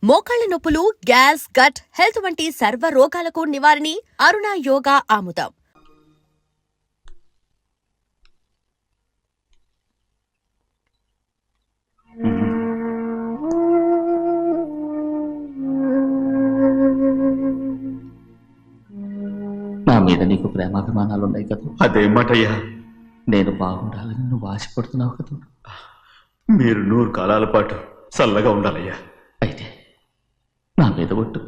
మోకాళ్ల నొప్పులు, gas, gut health వంటి సర్వ రోగాలకు నివారణి అరుణ యోగా ఆముదం. నా మీద నీకు ప్రేమాభిమానాలు ఉన్నాయి కదా. అదేమాటయ్యా, నేను బాగుండాలని నువ్వు ఆశపడుతున్నావు కదా. మీరు 100 కాలాల పాటు చల్లగా ఉండాలయ్యా. అయితే నా మీద ఒట్టు,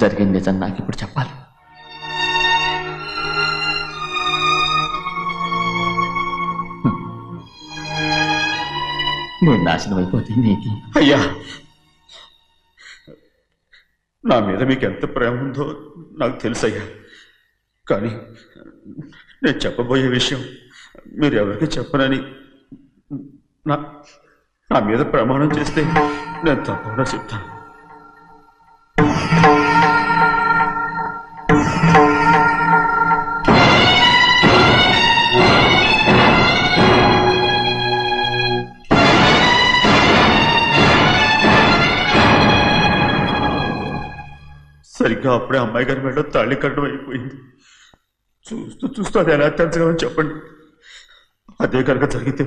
జరిగిన నిజం నాకు ఇప్పుడు చెప్పాలి. నేను నాశనం అయిపోతే నీకు. అయ్యా, నా మీద మీకు ఎంత ప్రేమ ఉందో నాకు తెలుసయ్యా. కానీ నేను చెప్పబోయే విషయం మీరు ఎవరికి చెప్పనని నా మీద ప్రమాణం చేస్తే నేను తప్పకుండా చెప్తాను. సరిగ్గా అప్పుడే అమ్మాయి గారి మెడలో తాళి కట్టడం అయిపోయింది. చూస్తూ చూస్తూ అది ఎలా తెంచగలని చెప్పండి. అదే కనుక జరిగితే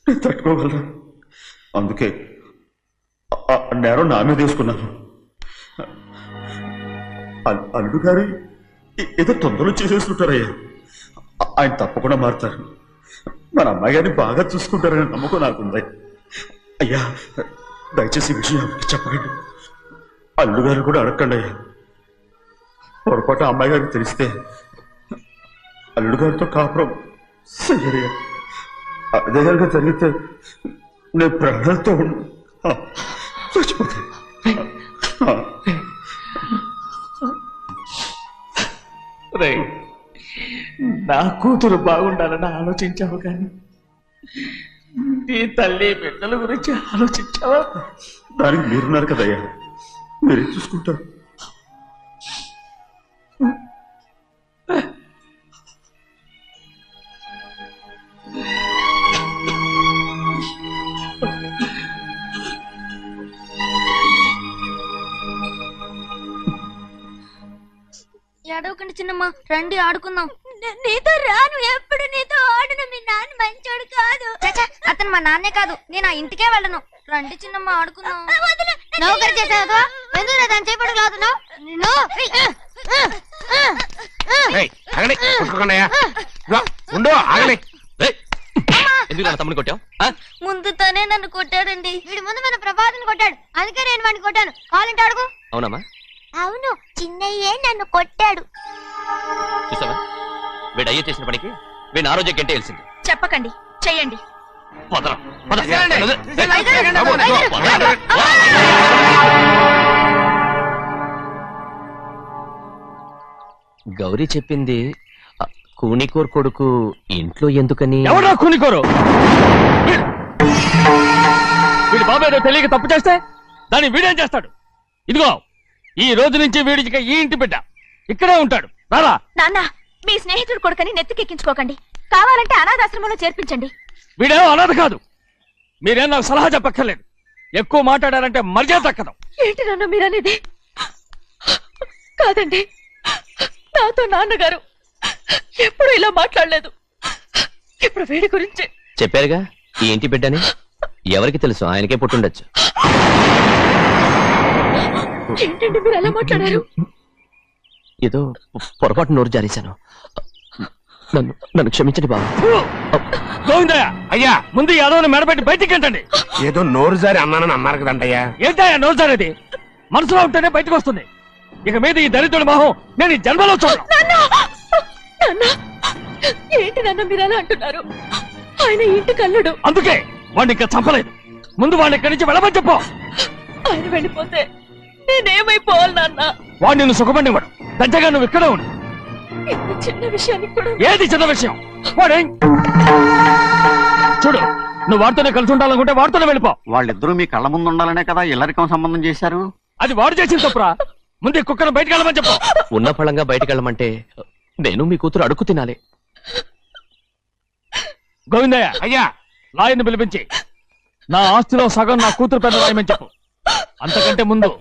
నేను తట్టుకోగలను. అందుకే నేరం నా మీద తీసుకున్నాను. అల్లుడు గారు ఏదో తొందరలో చేసేసుకుంటారయ్యా. ఆయన తప్పకుండా మారుతారు. మన అమ్మాయి గారిని బాగా చూసుకుంటారనే నమ్మకం నాకుంది. అయ్యా, దయచేసి ఈ విషయం చెప్పండి. అల్లుడు గారు కూడా అడగండి అయ్యా. పొరపాటు అమ్మాయి గారికి తెలిస్తే అల్లుడు గారితో కాపురం సయ్యయ్యా. అదే కనుక జరిగితే నేను ప్రాణాలతో చచ్చిపోతాను. నా కూతురు బాగుండాలని ఆలోచించావు కానీ నీ తల్లి బిడ్డల గురించి ఆలోచించావా? దానికి మీరున్నారు కదయ్యా, మీరే చూసుకుంటారు. ఏడవకండి చిన్నమ్మ, రండి ఆడుకుందాం. నీతో రాను, ఎప్పుడు నీతో ఆడను. మీ నాన్న మంచోడు కాదు. అతను మా నాన్నే కాదు, నేను ఆ ఇంటికే వెళ్ళను. రండి చిన్నమ్మ ఆడుకుందాం. నౌకరి చేసావు ఎందుకు దాని చేపడు లాదున్నావు? తమ్ముడు కొట్టావు? ముందు తనే నన్ను కొట్టాడండి. వీడి ముందు మన ప్రభాతం కొట్టాడు, అందుకే నేను వాడిని కొట్టాను. కావాలంటే అడుగు. అవునమ్మా? అవును, చిన్నయ్యే నన్ను కొట్టాడు. చూసావా, వీడు అయ్యే చేసిన పనికి వీడిని ఆరోగ్యం గంటే తెలిసింది. చెప్పకండి, చెయ్యండి. గౌరీ చెప్పింది కూనికోర్ కొడుకు ఇంట్లో ఎందుకని. ఎవరా కూనికోరు? వీడి బాబు ఏదో తెలియక తప్పు చేస్తే దాన్ని వీడేం చేస్తాడు? ఇదిగో, ఈ రోజు నుంచి వీడికి ఈ ఇంటి బిడ్డ ఇక్కడే ఉంటాడు. రారా. నాన్న, మీ స్నేహితుడు కొడుకని నెత్తికెక్కించుకోకండి. కావాలంటే అనాథాశ్రమంలో చేర్పించండి. వీడేమో అనాథ కాదు. మీరేం నాకు సలహా చెప్పక్కర్లేదు. ఎక్కువ మాట్లాడారంటే మర్యాద దక్కదు. ఏంటి నాన్న మీరనేది? కాదండి, నాతో నాన్నగారు ఎప్పుడు ఇలా మాట్లాడలేదు. ఇప్పుడు వీడి గురించి చెప్పారుగా ఈ ఇంటి బిడ్డని. ఎవరికి తెలుసు, ఆయనకే పుట్టుండొచ్చు. ఏంటండి మీరు ఎలా మాట్లాడారు? ఏదో పొరపాటు నోరు జారేశాను. నన్ను క్షమించండి బాబు. గోవిందయ్య, అయ్యా, ముందు యాదవ్ని మెడపెట్టి బయటికి ఏంటండి? ఏదో నోరు జారి అన్నానని అన్నారు కదంటయ్యా. ఏంటయ్యా నోరు జారేది? మనసులో ఉంటేనే బయటకు వస్తుంది. ఇక మీద ఈ దరిద్రుడి మొహం నేను ఈ జన్మలో చూడను. ఏంటి నాన్న మీరు ఎలా అంటున్నారు? ఆయన ఇంటి కల్లుడు. అందుకే వాడిని ఇంకా చంపలేదు. ముందు వాడిని ఇక్కడి నుంచి వెళ్ళమని చెప్పు. ఆయన వెళ్ళిపోతే నేనేమైపోవాలి నాన్న? వాడు నిన్ను సుఖపడివాడు. పెద్దగా నువ్వు ఇక్కడే ఉండు. ఇంత చిన్న విషయానికి కూడా. ఏది చిన్న విషయం? వాడే చూడు, నువ్వు వాడితోనే కలిసి ఉండాలనుకుంటే వాడితోనే వెళ్ళిపో. వాళ్ళిద్దరూ మీ కళ్ళ ముందు ఉండాలనే కదా ఇల్లరికం సంబంధం చేశారు. అది వాడు చేసిన తప్పురా. ముందు కుక్కను బయటకు వెళ్ళమని చెప్పు. ఉన్న ఫలంగా బయటకు వెళ్ళమంటే నేను మీ కూతురు అడుక్కు తినాలి. గోవిందయ్య, అయ్యా, లాయర్ని పిలిపించి నా ఆస్తిలో సగం నా కూతురు పెద్ద రాయమని చెప్పు. అంతకంటే ముందు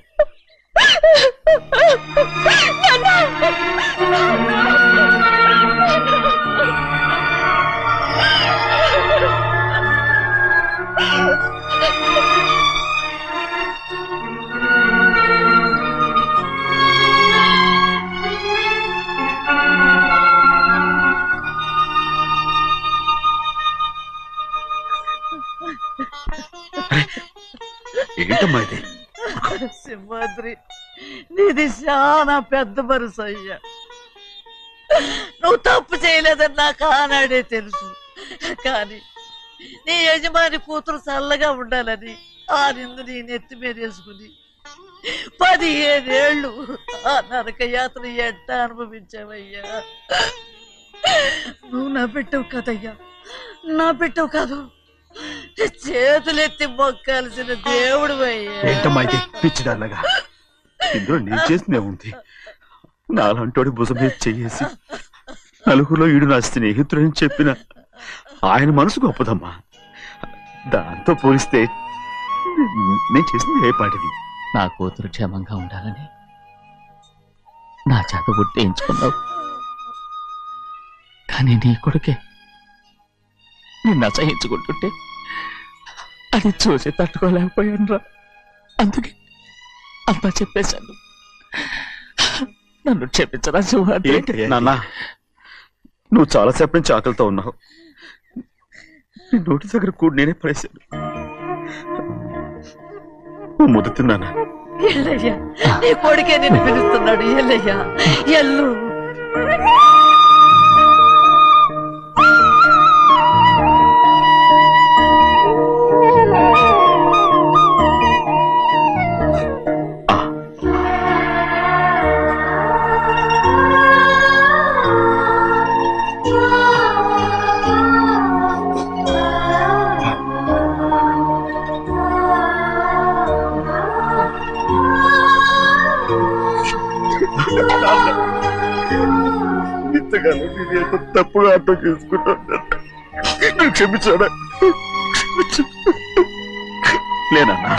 ఏంటమ్మా ఇది? సింహాద్రి, నీది చాలా పెద్ద మనసు అయ్యా. నువ్వు తప్పు చేయలేదని నాకు ఆనాడే తెలుసు. కానీ నీ యజమాని కూతురు చల్లగా ఉండాలని ఆ నిందు నీ నెత్తి మీద వేసుకుని 15 ఏళ్ళు ఆ నరక యాత్ర ఎట్ట అనుభవించావయ్యా. నువ్వు నా పెట్టవు కదయ్యా, నా పెట్టవు కాదు, చేతులెత్తి మొక్కాల్సిన దేవుడు అయ్యా. ఏంటమ్మా ఇది పిచ్చిదాన్నగా? ఇందులో నేను చేసినే ఉంది. నాలంటోడి భుజం మీద చెయ్యేసి నలుగురిలో ఈడు నా స్నేహితుడని చెప్పిన ఆయన మనసు గొప్పదమ్మా. దాంతో పోలిస్తే నేను చేసింది ఏ పాటిది? నా కూతురు క్షేమంగా ఉండాలని నా చేత గుర్తించుకున్నావు. కానీ నీ కొడుకే నిన్ను అసహించుకుంటుంటే అది చూసి తట్టుకోలేకపోయాను రా. అందుకే అంతా చెప్పేశాను. నన్ను క్షమించరా సింహాద్రి. నాన్న, నువ్వు చాలాసేపు నుంచి ఆకలితో ఉన్నావు. నీ నోటి దగ్గర కూడా నేనే పడేశాను. నువ్వు ముద్దు తిన్నానా? ఎల్లయ్యా, నీ కొడుకే నిన్ను పిలుస్తున్నాడు. ఎల్లయ్యా, ఎల్లు. ఇంతకాలం నేను ఎంత తప్పుగా అర్థం చేసుకుంటాను. నువ్వు క్షమించాడా? లేనన్నా.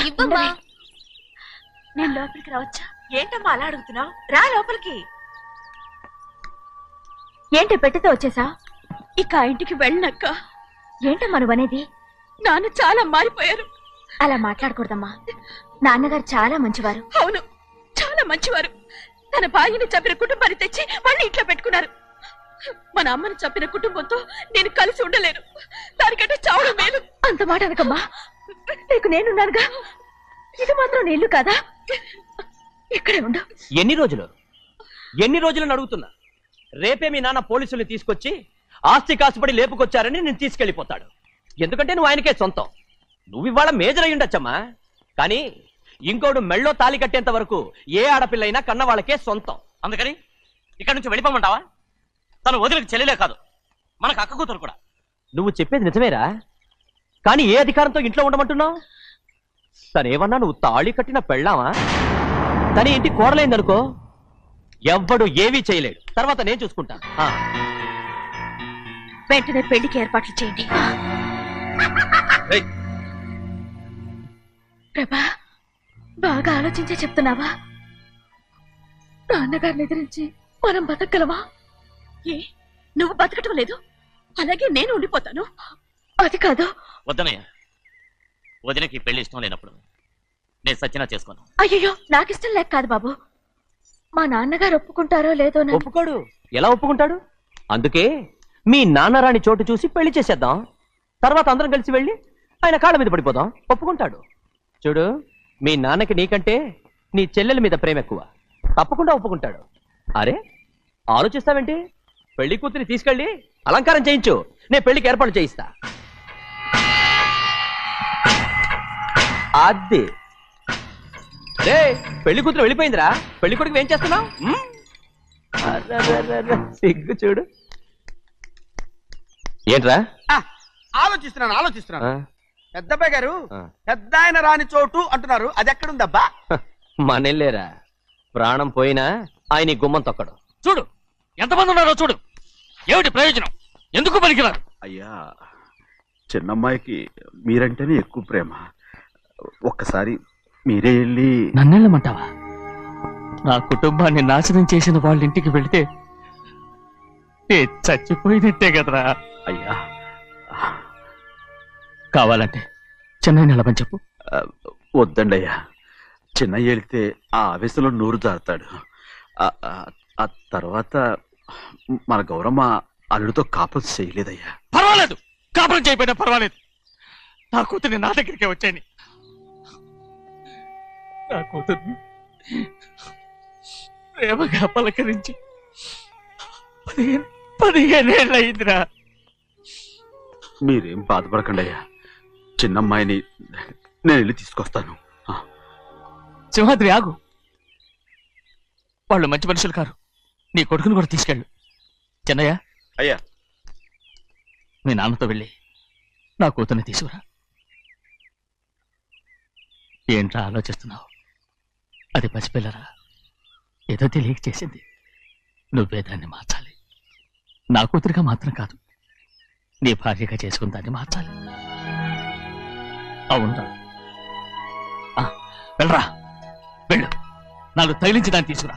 ఇవ్వమ్మా. నేను లోపలికి రావచ్చా? ఏంటమ్మా అలా అడుగుతున్నావు? రా లోపలికి. ఏంటి పెట్టితో వచ్చేసా? ఇక ఆ ఇంటికి వెళ్ళనక్క. ఏంటమ్మా నువ్వు అనేది? నాన్న చాలా మారిపోయారు. అలా మాట్లాడకూడదమ్మా. నాన్నగారు చాలా మంచివారు. అవును, చాలా మంచివారు. తన భార్యని చంపిన కుటుంబాన్ని తెచ్చి మళ్ళీ ఇంట్లో పెట్టుకున్నారు. మన అమ్మని చంపిన కుటుంబంతో నేను కలిసి ఉండలేను. దానికంటే చావడం మేలు. అంత మాట అనకమ్మా. నీకు నేనున్నానుగా. ఇది మాత్రం నీళ్లు కాదా? ఇక్కడే ఉండు. ఎన్ని రోజులను అడుగుతున్నా. రేపే మీ నాన్న పోలీసుల్ని తీసుకొచ్చి ఆస్తి కాసుపడి లేపుకొచ్చారని నేను తీసుకెళ్లిపోతాడు. ఎందుకంటే నువ్వు ఆయనకే సొంతం. నువ్వు ఇవాళ మేజర్ అయి ఉండొచ్చమ్మా. కానీ ఇంకోడు మెళ్ళో తాళి కట్టేంత వరకు ఏ ఆడపిల్లైనా కన్న వాళ్ళకే సొంతం. అందుకని ఇక్కడ నుంచి వెళ్ళిపోమంటావా? తను వదిలికి చెల్లెలే కాదు, మనకు అక్క కూతురు కూడా. నువ్వు చెప్పేది నిజమేరా, కానీ ఏ అధికారంతో ఇంట్లో ఉండమంటున్నావు? తనేమన్నా నువ్వు తాళి కట్టిన పెళ్ళావా? తన ఇంటి కోడలైందనుకో, ఎవ్వడు ఏవీ చేయలేడు. తర్వాత నేను చూసుకుంటా. వెంటనే పెళ్లికి ఏర్పాట్లు చేయండి. ప్రభా, బాగా ఆలోచించే చెప్తున్నావా? నాన్నగారిని ఎదిరించి మనం బతకగలవా? ఏ, నువ్వు బతకటం లేదు, అలాగే నేను ఉండిపోతాను. అది కాదు. వద్దనయ్య, వదినకి పెళ్లి ఇష్టం లేనప్పుడు నేను సచ్చినా చేసుకోను. అయ్యో, నాకిష్టం లేక కాదు బాబు. మా నాన్నగారు ఒప్పుకుంటారో లేదో. ఒప్పుకోడు. ఎలా ఒప్పుకుంటాడు? అందుకే మీ నాన్నరాని చోటు చూసి పెళ్లి చేసేద్దాం. తర్వాత అందరం కలిసి వెళ్ళి ఆయన కాళ్ళ మీద పడిపోదాం. ఒప్పుకుంటాడు. చూడు, మీ నాన్నకి నీకంటే నీ చెల్లెల మీద ప్రేమ ఎక్కువ. తప్పకుండా ఒప్పుకుంటాడు. అరే, ఆలోచిస్తావేంటి? పెళ్లి కూతురిని తీసుకెళ్ళి అలంకారం చేయించు, నేను పెళ్లికి ఏర్పాటు చేయిస్తా. అదే రే, పెళ్లి కూతురు వెళ్ళిపోయిందిరా. పెళ్లి కొడుకు ఏం చేస్తున్నావు? అర్రర్రర్రర్ర, సిగ్గు చూడు. ఏంట్రా? ఆలోచిస్తున్నాను ఆ, పెద్దబ్బాయి గారు ఆ. పెద్ద ఆయన రాని చోటు అంటున్నారు, అది ఎక్కడుందబ్బా? మనెళ్ళేరా, ప్రాణం పోయినా ఆయన ఈ గుమ్మం తొక్కడు. చూడు ఎంతమంది ఉన్నారో చూడు. ఏమిటి ప్రయోజనం? ఎందుకు పనికిరారు? అయ్యా, చిన్నమ్మాయికి మీరంటేనే ఎక్కువ ప్రేమ. ఒక్కసారి మీరే వెళ్ళి నన్నెళ్ళమంటావా? నా కుటుంబాన్ని నాశనం చేసిన వాళ్ళ ఇంటికి వెళితే నేను చచ్చిపోయినట్టే కదరా. అయ్యా, కావాలంటే చెన్నై నిలబని చెప్పు. వద్దండి అయ్యా. చిన్నయ్య వెళితే ఆ ఆవేశంలో నోరు జారుతాడు. ఆ తర్వాత మన గౌరమ్మ అల్లుడితో కాపురం చేయలేదయ్యా. పర్వాలేదు, కాపురం చేయకపోయినా పర్వాలేదు. నా కూతుర్ని నా దగ్గరికే వచ్చాయని. నా కూతుర్ని ప్రేమగా పలకరించి 15 ఏళ్ళు అయిందిరా. మీరేం బాధపడకండి అయ్యా. చిన్నమ్మాయిని నేను వెళ్ళి తీసుకొస్తాను. సింహాద్రి ఆగు. వాళ్ళు మంచి మనుషులు కారు. నీ కొడుకుని కూడా తీసుకెళ్ళు. చెన్నయ్య, అయ్యా, మీ నాన్నతో వెళ్ళి నా కూతుర్ని తీసుకురా. ఏంట్రా ఆలోచిస్తున్నావు? అది పసిపిల్లరా, ఏదో తెలియక చేసింది. నువ్వే దాన్ని మార్చాలి. నా కూతురిగా మాత్రం కాదు, నీ భార్యగా చేసుకుని దాన్ని మార్చాలి. అవునరా, వెళ్ళరా, వెళ్ళు. నాలుగు తగిలించి దాన్ని తీసుకురా.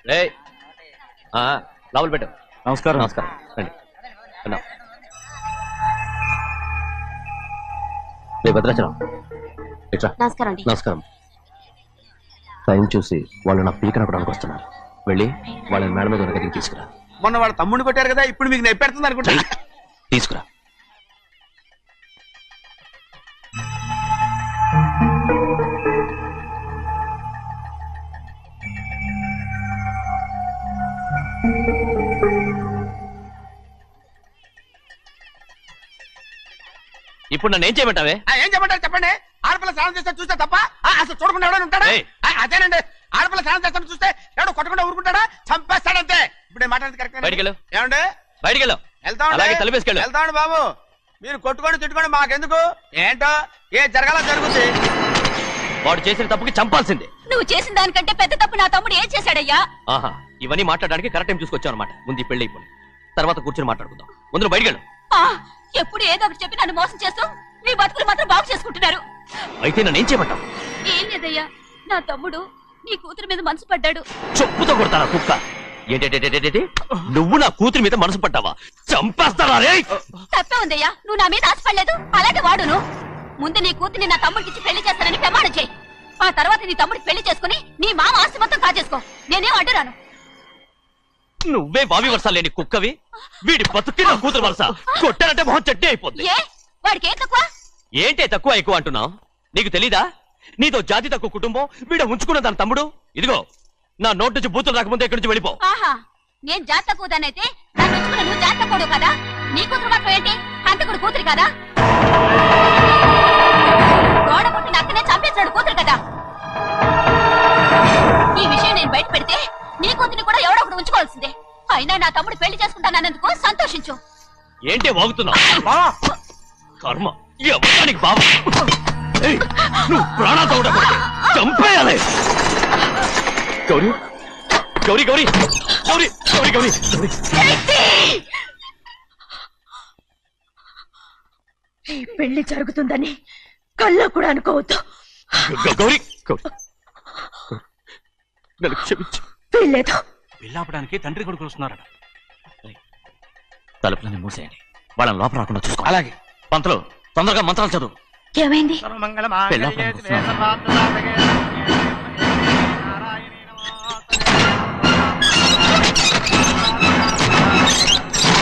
రేయ్, ఆ, లోపల పెట్టు. నమస్కారం. నమస్కారం, రండి. రండి. రే భద్రాచలం, ఇట్రా. నమస్కారం అండి. నమస్కారం. టైం చూసి వాళ్ళు నా పీక నప్పడానికి వస్తున్నారు. వెళ్ళి వాళ్ళని మేడ మీద ఉన్న గదికి తీసుకురా. మొన్న వాళ్ళ తమ్ముడిని కొట్టారు కదా, ఇప్పుడు మీకు నెప్పెడుతుంది అనుకుంటా. తీసుకురా. ఇప్పుడు నన్ను ఏం చేయమంటావే? ఏం చెప్పంటారు చెప్పండి. ఆడపిల్ల స్నానం చేస్తే చూస్తే తప్ప అసలు చూడకుండా ఎవడో ఉంటాడా? ఏయ్. అదేనండి, ఆడపిల్ల స్నానం చేస్తాను చూస్తే ఎవడో కొట్టకుండా ఊరుకుంటాడా? చంపేస్తాడంతే. ఇప్పుడు నేను మాట్లాడేది కరెక్ట్. బయటికి వెళ్ళు. ఏమండి? బయటికి వెళ్ళు. అలాగే తలపేసుకెళ్ళు. వెళ్తామండి బాబు. మీరు కొట్టుకొని తిట్టుకొని మాకెందుకు? ఏంటో ఏ జరగాల జరుగుతుంది. వాడు చేసిన తప్పుకి చంపాల్సిందే. నువ్వు చేసిన దానికంటే పెద్ద తప్పు నా తమ్ముడు ఏం చేశాడయ్యా? ఆహా, ఇవన్నీ మాట్లాడడానికి కరెక్ట్ టైం చూసుకొచ్చావు అనమాట. ముందు ఈ పెళ్లి అయిపోయి తర్వాత కూర్చొని మాట్లాడుకుందాం. ముందు బయటికి వెళ్ళు. ఎప్పుడు ఏదో ఒకటి చెప్పి నన్ను మోసం చేస్తూ మీ బతుకులు మాత్రం బాగు చేసుకుంటున్నారు. అయితే నన్ను ఏం చేయమంటావు? ఏం లేదయ్యా, నా తమ్ముడు నీ కూతురు మీద మనసు పడ్డాడు. చెప్పుతో కొడతారా కుక్క? ఏంటేంటి, నువ్వు నా కూతురి మీద మనసు పడ్డావా? చంపేస్తారా రే? తప్పే ఉందయ్యా, నువ్వు నా మీద ఆశపడలేదు, అలాగే వాడును. ముందు నీ కూతుర్ని నా తమ్ముడికి పెళ్లి చేస్తానని ప్రమాణం చేయి. ఆ తర్వాత నీ తమ్ముడికి పెళ్లి చేసుకుని నీ మామ ఆస్తి మొత్తం కాజేసుకో. నేనేం అడ్డురాను. నువ్వే బావి వరుస లేని కుక్కవి. వీడి బతుక్కి నా కూతురు వరుస. కొట్టారంటే మొహం చట్నీ అయిపోద్ది. ఏ వాడికి ఏం తక్కువ? ఏంటే తక్కువ ఎక్కువ అంటున్నావు? నీకు తెలీదా? నీతో జాతి తక్కువ కుటుంబం వీడ ఉంచుకున్న దాని తమ్ముడు. ఇదిగో నా నోటు నుంచి బూతులు రాకముందే ఇక్కడి నుంచి వెళ్ళిపో. ఆహా, నేను జాత కూదనైతే నన్ను ఉంచుకున్న నువ్వు జాత కూడు కదా. నీ కూతురు మాత్రం ఏంటి, హంతకుడు కూతురు కదా. గోడ పుట్టిన అక్కనే చంపేశాడు కూతురు కదా. ఈ విషయం నేను బయట పెడితే నీ కూతురిని కూడా ఎవడో ఒకడు ఉంచుకోవాల్సిందే. అయినా నా తమ్ముడు పెళ్లి చేసుకుంటానన్నందుకు సంతోషించు. ఏంటి వాగుతున్నావు? కర్మ ఈ అమ్మానికి బావ. ఏయ్, నువ్వు ప్రాణాలతో ఉండకూడదు. చంపేయాలి. గౌరీ గౌరీ గౌరీ గౌరీ గౌరీ గౌరీ గౌరీ. ఈ పెళ్లి జరుగుతుందని కల్లో కూడా అనుకోవద్దు. గౌరీ గౌరీ నన్ను క్షమించు. వీల్లేదు. పెళ్ళాపడానికి తండ్రి కొడుకులు వస్తున్నారట. తలుపులని మూసేయండి. వాళ్ళని లోపల రాకుండా చూసుకో. అలాగే. పంతులు తొందరగా మంత్రాలు చదువు. ఏమైంది? పెళ్ళాపడానికి వస్తున్నారు.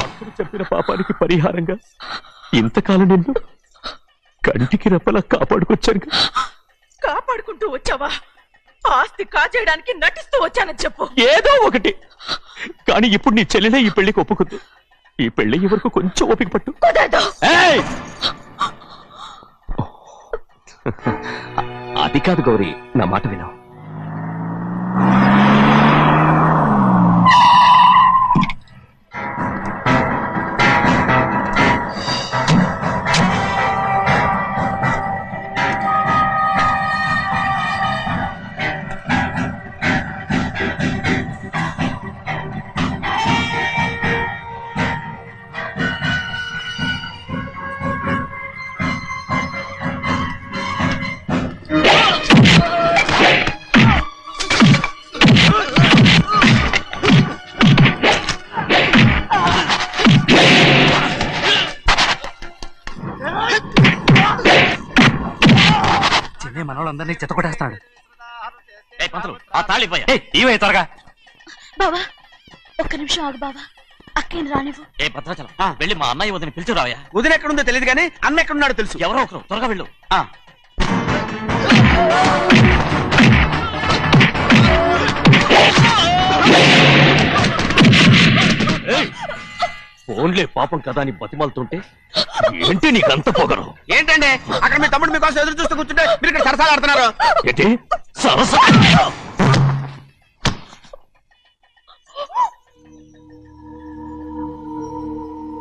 అప్పుడు చెప్పిన పాపానికి పరిహారంగా ఇంతకాలం నిన్ను కంటికి రెప్పలా కాపాడుకొచ్చాను. కాపాడుకుంటూ వచ్చావా? ఆస్తి కాజేయడానికి నటిస్తూ వచ్చానని చెప్పు. ఏదో ఒకటి. కానీ ఇప్పుడు నీ చెల్లెలే ఈ పెళ్లికి ఒప్పుకుంది. ఈ పెళ్లి వరకు కొంచెం ఓపిక పట్టు. ఏయ్! అది కాదు గౌరీ, నా మాట విను. మనోళ్ళందరినీ చెత్తకొట్టేస్తాడు. త్వరగా బావా, ఒక్క నిమిషం ఆగు బావా. అక్కేం రానివ్వు. ఏ భద్రాచలం, వెళ్ళి మా అన్నయ్య వదిన పిలిచిరావయ్యా. వదిన ఎక్కడుందో తెలియదు కానీ అన్న ఎక్కడున్నాడో తెలుసు. ఎవరో ఒకరు త్వరగా వెళ్ళు. ఫోన్లే పాపం కదా అని బతిమాలుతుంటే ఏంటి నీకంత పొగరు? ఏంటండి అక్కడ మీ తమ్ముడు మీకోసం ఎదురు చూస్తూ కూర్చుంటే మీరు ఇక్కడ సరసాలు ఆడుతున్నారు. ఏంటి సరస?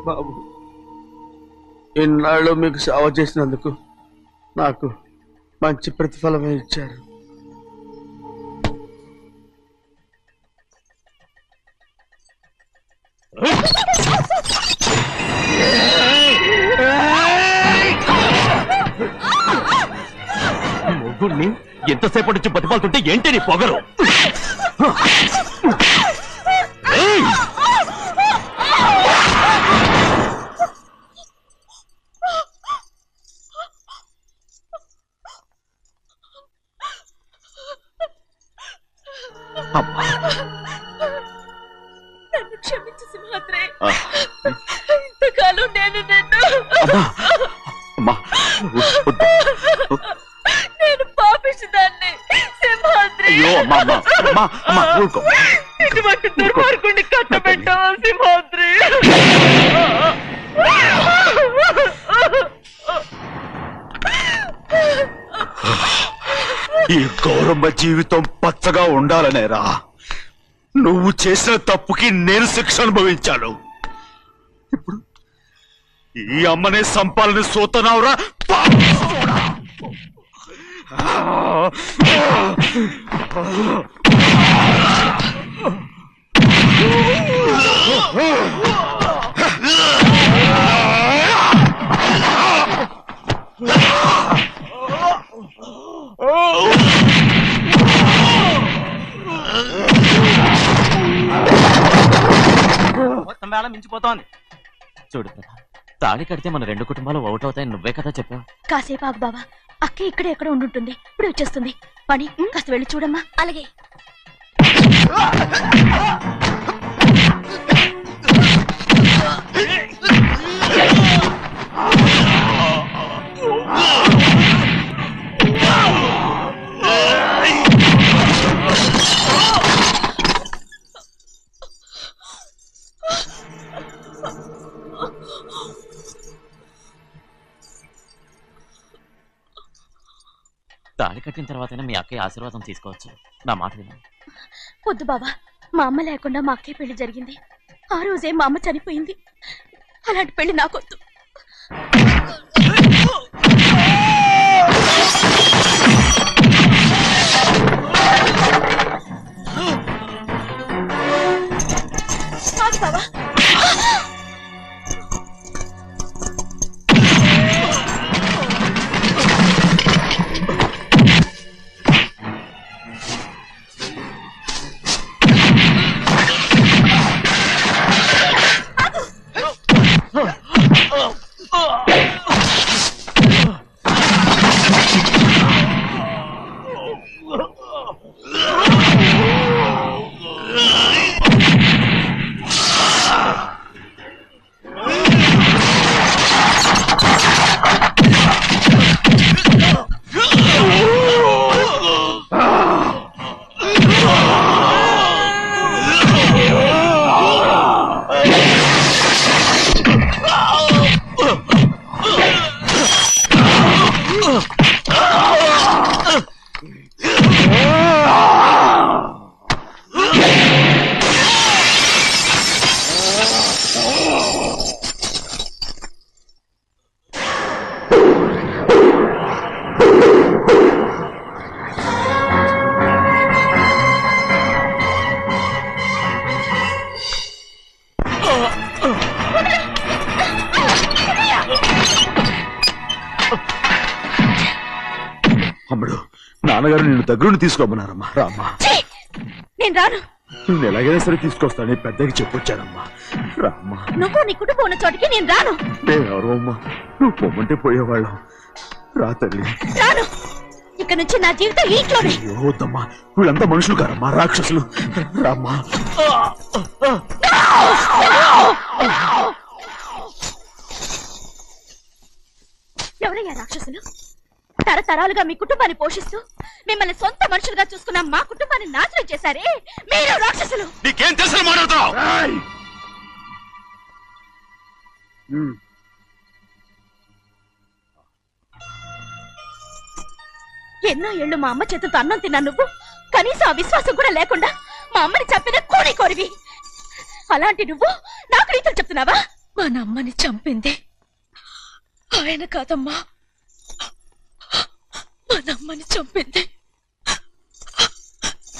బాబు, ఇన్నాళ్ళు మీకు సేవ చేసినందుకు నాకు మంచి ప్రతిఫలమే ఇచ్చారు. మొగుణ్ణి ఎంతసేపటి నుంచి బతిమాలుతుంటే ఏంటి నీ పొగరు? నన్ను క్షమించు సింహాద్రి. ఇంతకాలం నేను నేను పాపించదాన్ని సింహాద్రి. ఇటువంటి దుర్మార్గుడిని కట్టబెట్టావా సింహాద్రి? ఈ గౌరమ్మ జీవితం పచ్చగా ఉండాలనేరా నువ్వు చేసిన తప్పుకి నేను శిక్ష అనుభవించాను. ఇప్పుడు ఈ అమ్మనే సంపాలని సోతనావురా. మొత్తం వేళ మించిపోతోంది. చూడు తాళి కడితే మన రెండు కుటుంబాలు అవుట్ అవుతాయని నువ్వే కదా చెప్పావు. కాసేపు ఆగు బావా, అక్క ఇక్కడే ఎక్కడ ఉండుంటుంది. ఇప్పుడు వచ్చేస్తుంది. పని కాస్త వెళ్ళి చూడమ్మా. అలాగే. తాళి కట్టిన తర్వాతైనా మీ అక్కయ్య ఆశీర్వాదం తీసుకోవచ్చు. నా మాట విను. వద్దు బావా, మా అమ్మ లేకుండా మా అక్కయ్య పెళ్లి జరిగింది. ఆ రోజే మా అమ్మ చనిపోయింది. అలాంటి పెళ్లి నాకొద్దు. బావా, అమ్మడు, నాన్నగారు నిన్ను దగ్గరుండి తీసుకోమన్నారమ్మా. రామ్మా. నేను రాను. నేను ఎలాగైనా సరే తీసుకొస్తానని పెద్దకి చెప్పొచ్చానమ్మా. రామ్మా. నువ్వు నీ కుటుంబం ఉన్న చోటికి నేను రాను. నేనెవరు అమ్మా? నువ్వు పొమ్మంటే పోయేవాళ్ళం. రా తల్లి. రాను. ఇక్కడ నుంచి నా జీవితం ఈ ఇంట్లోనే. అయ్యో వద్దమ్మా, వీళ్ళంతా మనుషులు కారమ్మా, రాక్షసులు. రామ్మా. ఎవరయ్యా రాక్షసులు? తరతరాలుగా మీ కుటుంబాన్ని పోషిస్తూ మిమ్మల్ని సొంత మనుషులుగా చూసుకున్న మా కుటుంబాన్ని నాశనం చేశారే మీరు రాక్షసులు. నీకేం తెలుసు మాట్లాడుతున్నావు? ఎన్నో ఏళ్ళు మా అమ్మ చేతులతో అన్నం తిన్నా నువ్వు కనీసం ఆ విశ్వాసం కూడా లేకుండా మా అమ్మని చంపిన కోడి కోరివి. అలాంటి నువ్వు నాకు రీతులు చెప్తున్నావా? మా అమ్మని చంపింది ఆయన కాదమ్మా, మా అమ్మని చంపింది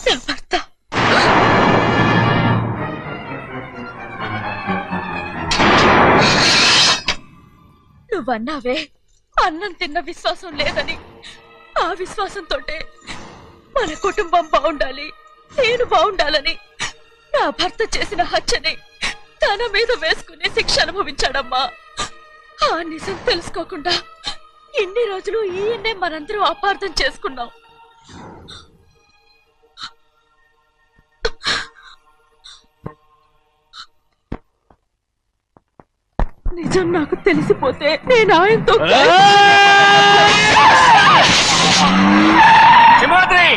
నా భర్త. నువ్వన్నావే అన్నం తిన్న విశ్వాసం లేదని. ఆ విశ్వాసంతో మన కుటుంబం బాగుండాలి, నేను బాగుండాలని నా భర్త చేసిన హత్యని తన మీద వేసుకునే శిక్ష అనుభవించాడమ్మా. ఆ నిజం తెలుసుకోకుండా ఇన్ని రోజులు ఈయన్నే మనందరం అపార్థం చేసుకున్నాం. నిజం నాకు తెలిసిపోతే నేను ఆయనతో సింహాద్రి!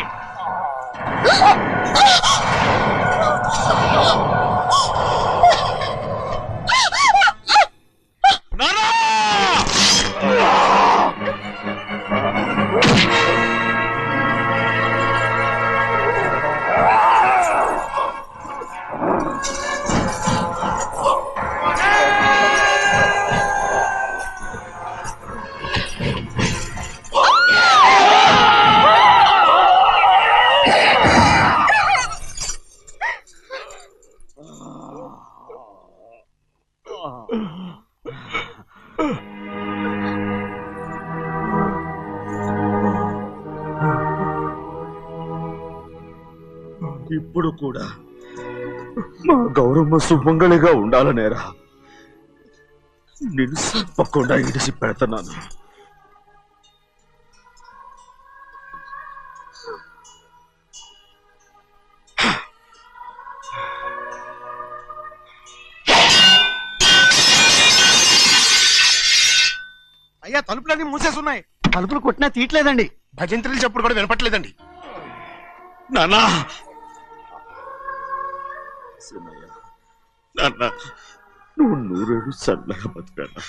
ఇప్పుడు కూడా మా గౌరమ్మ సుమంగళిగా ఉండాలనేరా నేను తప్పకుండా ఇడిసి పెడతాను. అయ్యా, తలుపులన్నీ మూసేస్తున్నాయి. తలుపులు కొట్టినా తీయట్లేదండి. భజంత్రులు చెప్పుడు కూడా వినపట్లేదండి. నాన్నా, నాన్న, నువ్వు నూరేడు చల్లగా బతుకన్నా.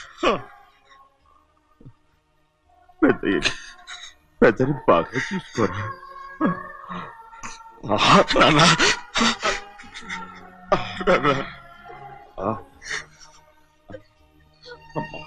పెద్దని బాగా చూసుకోరా నాన్న. అమ్మా.